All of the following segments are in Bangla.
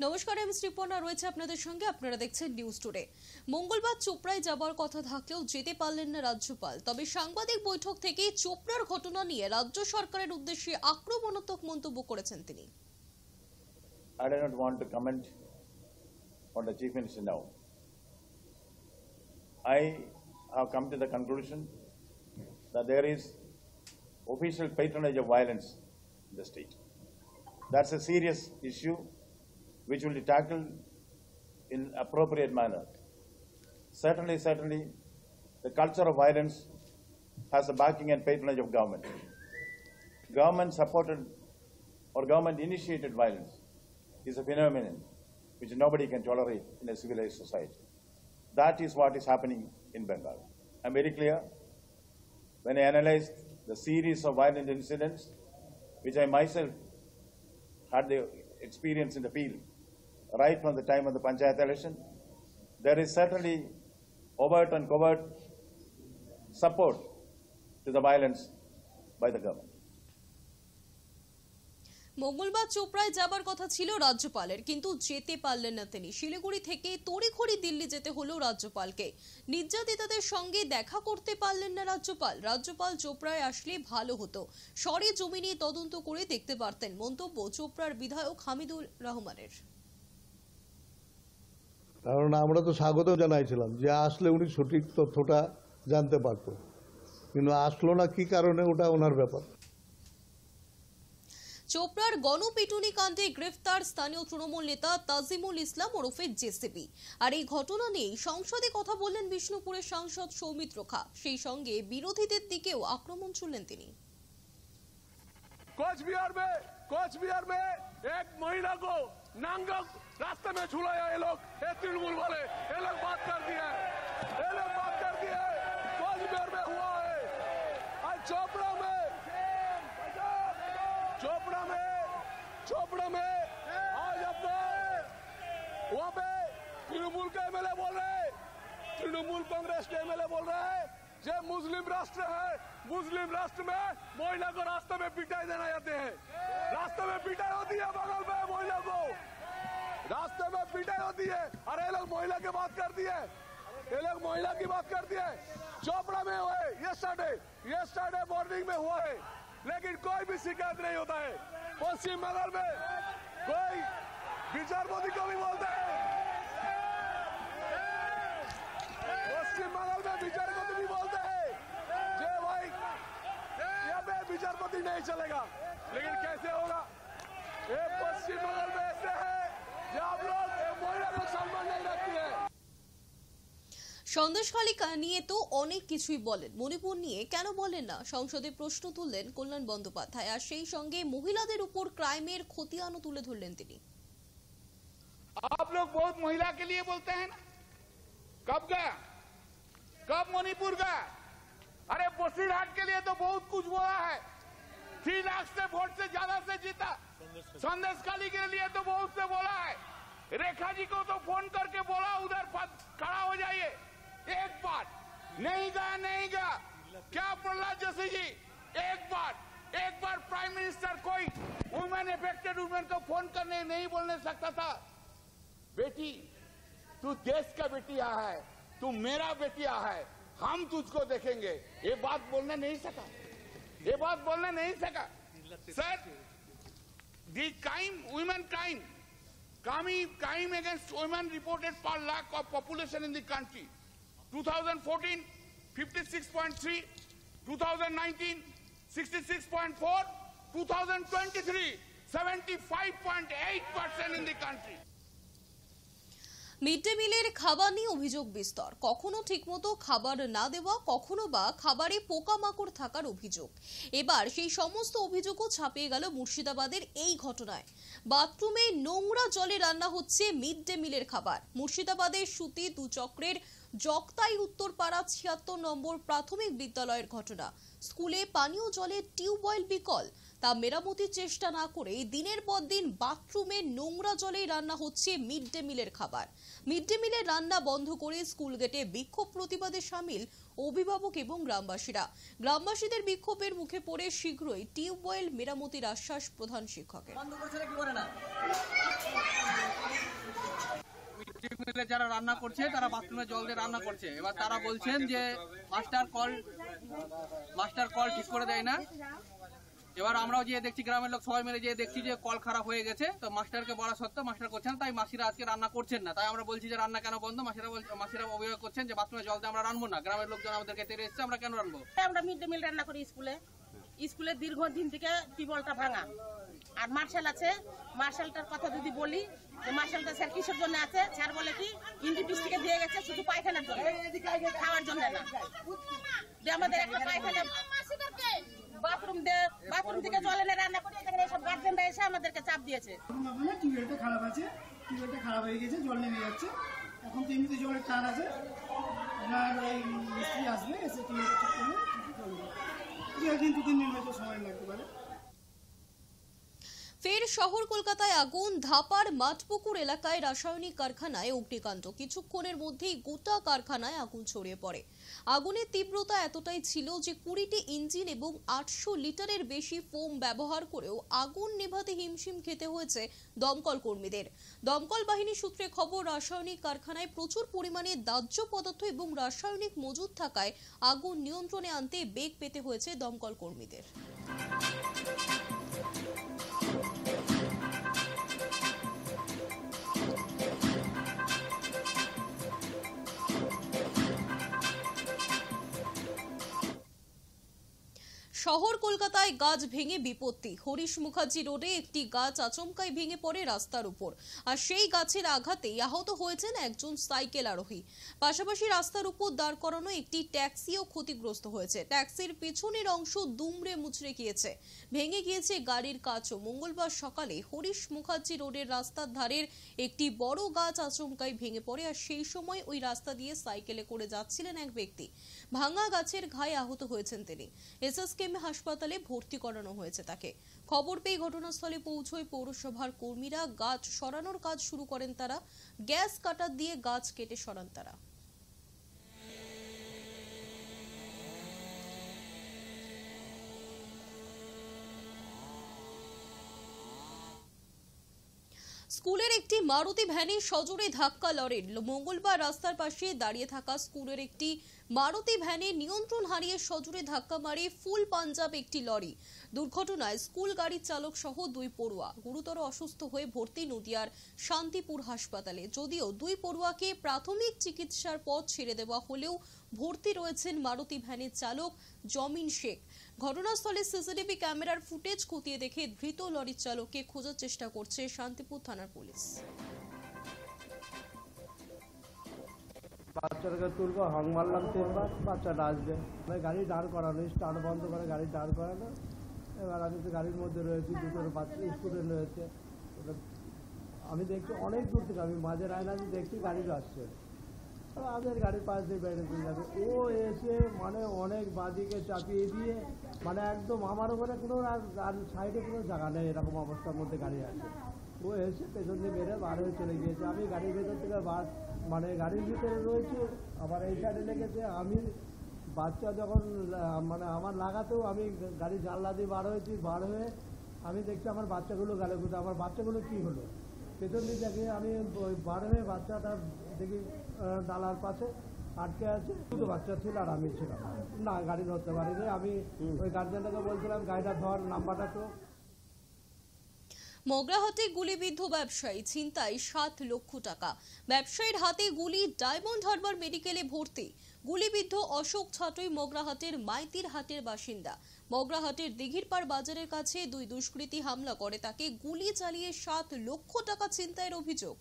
নমস্কার, আমি শ্রীপর্ণা রয়েছে আপনাদের সঙ্গে। আপনারা দেখছেন নিউজ টুডে। মঙ্গলবার চোপড়ায় যাবার কথা থাকলেও যেতে পারলেন না রাজ্যপাল। তবে সাংবাদিক বৈঠক থেকে চোপড়ার ঘটনা নিয়ে রাজ্য সরকারের উদ্দেশ্যে আক্রমণাত্মক মন্তব্য করেছেন তিনি। I do not want to comment on the Chief Minister now. I have come to the conclusion that there is official patronage of violence in the state. That's a serious issue which will be tackled in appropriate manner. Certainly, the culture of violence has the backing and patronage of government. Government supported or government initiated violence is a phenomenon which nobody can tolerate in a civilized society. That is what is happening in Bengal. I'm very clear. When I analyzed the series of violent incidents, which I myself had the experience in the field, right from the time of the Panchayat election, there is certainly overt and covert support to the violence by the government. মঙ্গলবার চোপড়ায় যাবার কথা ছিল রাজ্যপালের, কিন্তু যেতে পারলেন না তিনি। শিলিগুড়ি থেকে তড়িঘড়ি দিল্লি যেতে হলো রাজ্যপালকে। নির্যাতিতাদের সঙ্গে দেখা করতে পারলেন না রাজ্যপাল। রাজ্যপাল চোপড়ায় আসলে ভালো হতো, সরেজমিনে তদন্ত করে দেখতে পারতেন, মন্তব্য চোপড়ার বিধায়ক হামিদুর রহমানের। কারণ আমরা তো স্বাগত জানাইছিলাম যে আসলে উনি সঠিক তথ্যটা জানতে পারতো, কিন্তু আসলো না কি কারণে ওটা ওনার ব্যাপার। চোপড়ার গণপিটুনি কাণ্ডে গ্রেফতার স্থানীয় তৃণমূল নেতা তাজিমুল ইসলাম ওরফে জেসিবি। আর এই ঘটনা নিয়ে সংসদে কথা বললেন বিষ্ণুপুরের সাংসদ সৌমিত্র খা। সেই সঙ্গে বিরোধীদের দিকেও আক্রমণ ছুড়লেন তিনি। कोचबिहार में एक महिला को नांगा रास्ते में झुलाया ये लोग, तृणमूल वाले। ये लोग बात कर दिया है, कोचबिहार में हुआ है। आज चोपड़ा में आज अपना वहाँ पे तृणमूल के एमएलए बोल रहे हैं, तृणमूल कांग्रेस के एमएलए बोल रहे हैं ये मुस्लिम राष्ट्र है, मुस्लिम राष्ट्र में महिला को रास्ते में पिटाई देना जाते हैं। रास्ते में पिटाई होती है, बगल में महिला को रास्ते में पिटाई होती है। अरे ये लोग महिला की बात करती है, चोपड़ा में हुआ है, ये स्टार्टे मॉर्निंग में हुआ है, लेकिन कोई भी शिकायत नहीं होता है। पश्चिम बंगाल में कोई विचारपति को भी बोलते हैं, पश्चिम बंगाल में विचारपति भी बोलते हैं जे भाई यहाँ पे विचारपति नहीं चलेगा, लेकिन कैसे होगा? ये पश्चिम बंगाल में ऐसे है जो आप लोग महिला को सम्मान नहीं रखती है। সন্দেশখালী নিয়ে তো অনেক কিছুই বলেন, মণিপুর নিয়ে কেন বলেন না? সংসদে প্রশ্ন তুললেন কল্যাণ বন্দ্যোপাধ্যায়। আর সেই সঙ্গে মহিলাদের উপর ক্রাইমের খতিয়ানও তুলে ধরলেন তিনি। आप लोग बहुत महिला के लिए बोलते हैं ना, कब गया, कब मणिपुर गया? अरे बसीरहाट के लिए तो बहुत कुछ बोला है, 3 लाख से वोट से ज्यादा से जीता। संदेशखाली के लिए तो बहुत से बोला है, रेखा जी को तो फोन करके बोला उधर खड़ा हो जाइए। एक बार नहीं गया क्या प्रहलाद जोशी जी? एक बार प्राइम मिनिस्टर कोई वुमेन एफेक्टेड वुमेन को फोन करने नहीं बोलने सकता था? बेटी तू देश का बेटिया है, तू मेरा बेटिया है, हम तुझको देखेंगे, ये बात बोलने नहीं सका। Sir, the crime against women reported per lakh of population in the country, 2014 56.3, 2019 66.4, 2023 75.8% in the country. Mid day মিলের খাবার নিয়ে অভিযোগ বিস্তর। কখনো ঠিকমতো খাবার না দেওয়া, কখনো বা খাবারে পোকামাকড় থাকার অভিযোগ। এবার সেই সমস্ত অভিযোগও ছাপিয়ে গেল মুর্শিদাবাদের এই ঘটনায়। বাথরুমে নোংরা জলে রান্না হচ্ছে মিড ডে মিলের খাবার। মুর্শিদাবাদের সুতি 2 চক্রের জগতাই উত্তরপাড়া 76 নম্বর প্রাথমিক বিদ্যালয়ের ঘটনা। স্কুলে পানীয় জলের টিউবওয়েল বিকল, তা মেরামতির চেষ্টা না করে দিনের পর দিন বাথরুমে নোংরা জলেই রান্না হচ্ছে মিড ডে মিলের খাবার। মিড ডে মিলের রান্না বন্ধ করে স্কুল গেটে বিক্ষোভ প্রতিবাদে সামিল অভিভাবক এবং গ্রামবাসীদের বিক্ষোভের মুখে পড়ে শীঘ্রই টিউবওয়েল মেরামতির আশ্বাস প্রধান শিক্ষকের। মিলে যারা রান্না করছে তারা বাথরুমে জল দিয়ে রান্না করছে। এবার তারা বলছেন যে মাস্টার কল ঠিক করে দেয় না। এবার আমরাও যে দেখছি, গ্রামের লোক সবাই মিলে যে দেখছি যে কল খারাপ হয়ে গেছে, তো মাস্টারকে বলা সত্ত্বেও মাস্টার করছেন, তাই মাসিরা আজকে রান্না করছেন না। তাই আমরা বলছি যে রান্না কেন বন্ধ? মাসিরা অভিযোগ করছেন যে বাথরুমে জল দিয়ে আমরা রান্নবো না, গ্রামের লোকজন আমাদেরকে তেড়ে এসছে, আমরা কেন রান্নবো? আমরা মিড ডে মিল রান্না করি স্কুলে দীর্ঘদিন থেকে টিউবওয়েলটা ভাঙা। আর মার্শাল আছে, মার্শালটার কথা যদি বলি, যে মার্শালটা স্যার কিসের জন্য আছে? স্যার বলে কি ইন্ডিপিস থেকে দিয়ে গেছে শুধু পায়খানার জন্য, খাওয়ার জন্য না। যে আমাদের একটা পায়খানা বাথরুম থেকে জল এনে রান্না করি, এখানে সব গার্জেনরা এসে আমাদেরকে চাপ দিয়েছে। টিউবওয়েলটা খারাপ আছে, টিউবওয়েলটা খারাপ হয়ে গেছে, জল নেমে যাচ্ছে। এখন তো এমনিতে জলের টান আছে, আপনার ওই মিস্ত্রি আসবে, এসে টিউবওয়েলটা ঠিক করলে জল দেবে। 2-3 দিন হয়তো সময় লাগতে পারে। ফের শহর কলকাতায় আগুন, ধাপার মাঠপুকুর এলাকায় রাসায়নিক কারখানায় অগ্নিকাণ্ড। কিছুক্ষণের মধ্যেই গোটা কারখানায় আগুন ছড়িয়ে পড়ে। আগুনের তীব্রতা এতটাই ছিল যে 20টি ইঞ্জিন এবং 800 লিটারের বেশি ফোম ব্যবহার করেও আগুন নেভাতে হিমশিম খেতে হয়েছে দমকল কর্মীদের। দমকল বাহিনী সূত্রে খবর, রাসায়নিক কারখানায় প্রচুর পরিমাণে দাহ্য পদার্থ এবং রাসায়নিক মজুদ থাকায় আগুন নিয়ন্ত্রণে আনতে বেগ পেতে হয়েছে দমকল কর্মীদের। শহর কলকাতায় গাছ ভেঙে বিপত্তি। হরিশ মুখার্জি রোডে একটি গাছ আচমকাই ভেঙে পড়ে রাস্তার উপর, আর সেই গাছের আঘাতেই আহত হয়েছেন একজন সাইকেল আরোহী। পাশাপাশি রাস্তার উপর দাঁড় করানো একটি ট্যাক্সিও ক্ষতিগ্রস্ত হয়েছে। ট্যাক্সির পেছনের অংশ দুমড়ে মুচড়ে গিয়েছে, ভেঙে গিয়েছে গাড়ির কাচও। মঙ্গলবার সকালে হরিশ মুখার্জি রোডের রাস্তার ধারের একটি বড় গাছ আচমকাই ভেঙে পড়ে, আর সেই সময় ওই রাস্তা দিয়ে সাইকেলে করে যাচ্ছিলেন এক ব্যক্তি। ভাঙা গাছের ঘায়ে আহত হয়েছেন তিনি। এসএসকেএম হাসপাতালে ভর্তি করানো হয়েছে তাকে। খবর পেয়ে ঘটনাস্থলে পৌঁছয় পৌরসভার কর্মীরা। গাছ সরানোর কাজ শুরু করেন তারা। গ্যাস কাটার দিয়ে গাছ কেটে সরান তারা। স্কুলের একটি মারুতি ভ্যানে সজোরে ধাক্কা লরির। মঙ্গলবার রাস্তার পাশে দাঁড়িয়ে থাকা স্কুলের একটি মারুতি ভ্যানে নিয়ন্ত্রণ হারিয়ে সজোরে ধাক্কা মারে ফুল পাঞ্জাব একটি লরি। দুর্ঘটনায় স্কুল গাড়ির চালক সহ 2 পড়ুয়া গুরুতর অসুস্থ হয়ে ভর্তি নদিয়ার শান্তিপুর হাসপাতালে। যদিও 2 পড়ুয়াকে প্রাথমিক চিকিৎসার পর ছেড়ে দেওয়া হলেও ভর্তি রয়েছেন মারুতি ভ্যানের চালক জমিন শেখ। ঘটনাস্থলে সিসিটিভি ক্যামেরার ফুটেজ খতিয়ে দেখে ধৃত লরির চালককে খোঁজার চেষ্টা করছে শান্তিপুর থানার পুলিশ। বাচ্চাটাকে তুলবো, হং মারলাম 3 বার, বাচ্চাটা আসবে। গাড়ি দাঁড় করানো, স্টার্ট বন্ধ করে গাড়ি দাঁড় করানো। এবার আমি তো গাড়ির মধ্যে রয়েছি, 2 বাচ্চা স্টুডেন্ট রয়েছে। আমি দেখছি অনেক দূর থেকে, আমি মাঝের আয়নাতে দেখছি গাড়ি আসছে, আমাদের গাড়ির পাশ দিয়ে বেড়ে চলে যাবে। ও এসে মানে অনেক বাঁদিকে চাপিয়ে দিয়ে, মানে একদম আমার ওখানে কোনো আর সাইডে কোনো জায়গা নেই, এরকম অবস্থার মধ্যে গাড়ি আছে। ও এসে পেছন দিয়ে বেড়ে বার হয়ে চলে গিয়েছে। আমি গাড়ির ভেতর থেকে মানে গাড়ির ভিতরে রয়েছে, আবার এই সাইডে লেগেছে। আমি বাচ্চা যখন মানে আমার লাগাতেও আমি গাড়ি জানলা দিয়ে বার হয়েছি, বার হয়ে আমি দেখছি আমার বাচ্চাগুলো গেলে কোথায়, আমার বাচ্চাগুলো কী হলো। পেছন দিক থেকে আমি বার হয়ে বাচ্চাটা দেখি ডালার পাশে আটকে আছে। 2 বাচ্চা ছিল আর আমি ছিলাম না, গাড়ি ধরতে পারিনি। আমি ওই গার্জেনটাকে বলছিলাম গাড়িটা ধর, নাম্বারটা তো। মগরাহাটে গুলিবিদ্ধ ব্যবসায়ী, ছিনতাই 7 লক্ষ টাকা। ব্যবসায়ীর হাতে গুলি, ডায়মন্ড হারবার মেডিকেলে ভর্তি। গুলিবিদ্ধ অশোক ছাটই মগরাহাটের মাইতির হাটের বাসিন্দা। মগরাহাটের দিঘিরপাড় বাজারের কাছে 2 দুষ্কৃতী হামলা করে তাকে গুলি চালিয়ে 7 লক্ষ টাকা ছিনতাইয়ের অভিযোগ।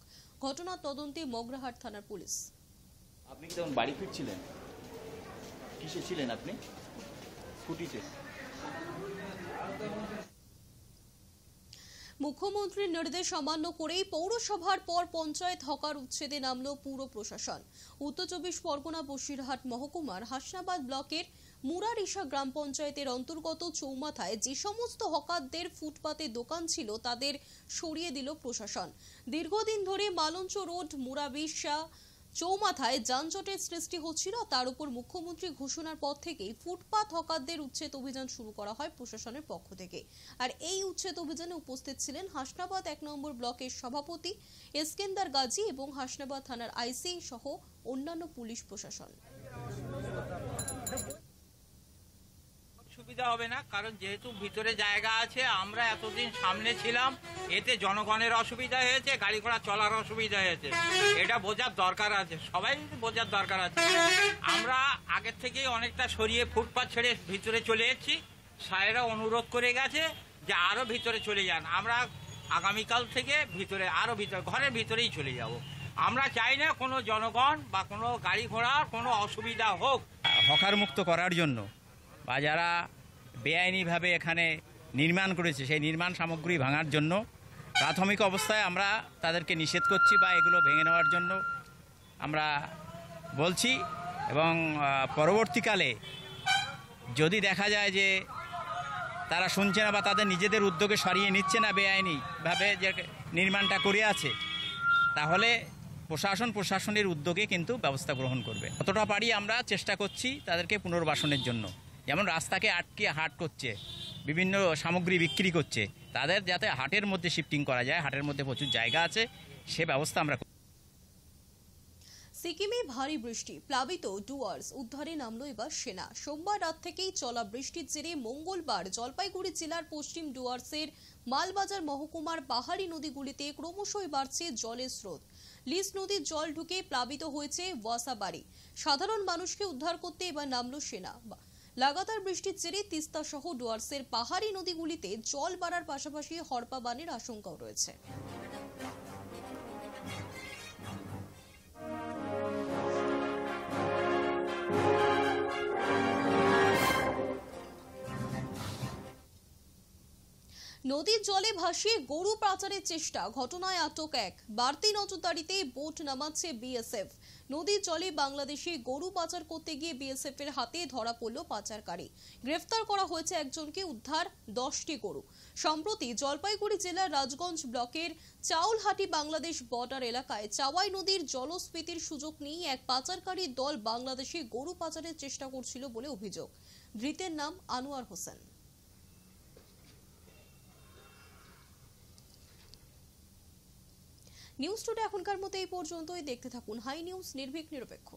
ঘটনার তদন্তে মগরাহাট থানার পুলিশ। আপনি কি তখন বাড়ি ফিরছিলেন? কিসে ছিলেন আপনি? স্কুটিতে। মুখ্যমন্ত্রীর নির্দেশ অমান্য করেই পৌরসভার পর পঞ্চায়েত হকার উচ্ছেদে নামল পুর প্রশাসন। উত্তর 24 পরগনা বসিরহাট মহকুমার হাসনাবাদ ব্লকের মুরারিশা গ্রাম পঞ্চায়েতের অন্তর্গত চৌমাথায় যে সমস্ত হকারদের ফুটপাতে দোকান ছিল তাদের সরিয়ে দিল প্রশাসন। দীর্ঘদিন ধরে মালঞ্চ রোড, মুরারিশা, চৌমাথায় যানজটের সৃষ্টি হচ্ছিল, তার উপর মুখ্যমন্ত্রী ঘোষণার পর থেকেই ফুটপাত হকারদের উচ্ছেদ অভিযান শুরু করা হয় প্রশাসনের পক্ষ থেকে। আর এই উচ্ছেদ অভিযানে উপস্থিত ছিলেন হাসনাবাদ ১ নম্বর ব্লকের সভাপতি এসকেন্দার গাজী এবং হাসনাবাদ থানার আইসি সহ অন্যান্য পুলিশ প্রশাসন। সুবিধা হবে না, কারণ যেহেতু ভিতরে জায়গা আছে, আমরা এতদিন সামনে ছিলাম, এতে জনগণের অসুবিধা হয়েছে, গাড়ি ঘোড়া চলার অসুবিধা হয়েছে। এটা বোঝার দরকার আছে, সবাই বোঝার দরকার আছে। আমরা আগের থেকেই অনেকটা সরিয়ে ফুটপাত ছেড়ে ভিতরে চলে এসেছি। সাহেরা অনুরোধ করে গেছে যে আরো ভিতরে চলে যান। আমরা আগামীকাল থেকে ভিতরে আরো ভিতরে ঘরের ভিতরেই চলে যাব। আমরা চাই না কোনো জনগণ বা কোনো গাড়ি ঘোড়ার কোনো অসুবিধা হোক। হকার মুক্ত করার জন্য বা যারা বেআইনিভাবে এখানে নির্মাণ করেছে সেই নির্মাণ সামগ্রী ভাঙার জন্য প্রাথমিক অবস্থায় আমরা তাদেরকে নিষেধ করছি বা এগুলো ভেঙে নেওয়ার জন্য আমরা বলছি। এবং পরবর্তীকালে যদি দেখা যায় যে তারা শুনছে না বা তাদের নিজেদের উদ্যোগে সরিয়ে নিচ্ছে না বেআইনিভাবে যে নির্মাণটা করে আছে, তাহলে প্রশাসনের উদ্যোগে কিন্তু ব্যবস্থা গ্রহণ করবে। কতটা পারি আমরা চেষ্টা করছি তাদেরকে পুনর্বাসনের জন্য। যেমন রাস্তাকে আটকে হাট করছে, বিভিন্ন সামগ্রী বিক্রি করছে, তাদের যাতে হাটের মধ্যে শিফটিং করা যায়, হাটের মধ্যে প্রচুর জায়গা আছে, সে ব্যবস্থা আমরা। সিকিমে ভারী বৃষ্টি, প্লাবিত ডুয়ার্স, উদ্ধারে নামলো এবার সেনা। সোমবার রাত থেকেই চলা বৃষ্টির জেরে মঙ্গলবার জলপাইগুড়ি জেলার পশ্চিম ডুয়ার্সের মালবাজার মহকুমার পাহাড়ি নদীগুলিতে ক্রমশই বাড়ছে জলের স্রোত। লিস নদীর জল ঢুকে প্লাবিত হয়েছে ওয়াসাবাড়ি। সাধারণ মানুষকে উদ্ধার করতে এবার নামলো সেনা। লাগাতার বৃষ্টির জেরে তিস্তা সহ ডুয়ার্সের পাহাড়ি নদীগুলিতে জল বাড়ার পাশাপাশি হড়পা বানের আশঙ্কাও রয়েছে। নদীর জলে ভাসিয়ে গরু পাচারের চেষ্টা, ঘটনায় আটক এক। বাড়তি নজরদারিতে বোট নামাচ্ছে বিএসএফ। নদীর জলে বাংলাদেশে গরু পাচার করতে গিয়ে বিএসএফ এর হাতে ধরা পড়ল পাচারকারী। গ্রেফতার করা হয়েছে একজনকে, উদ্ধার 10টি গরু। সম্প্রতি জলপাইগুড়ি জেলার রাজগঞ্জ ব্লকের চাউলহাটি বাংলাদেশ বর্ডার এলাকায় চাওয়াই নদীর জলস্ফীতির সুযোগ নিয়ে এক পাচারকারী দল বাংলাদেশে গরু পাচারের চেষ্টা করছিল বলে অভিযোগ। ধৃতের নাম আনোয়ার হোসেন। নিউজ টুডে এখনকার মতো এই পর্যন্তই। দেখতে থাকুন হাই নিউজ, নির্ভীক নিরপেক্ষ।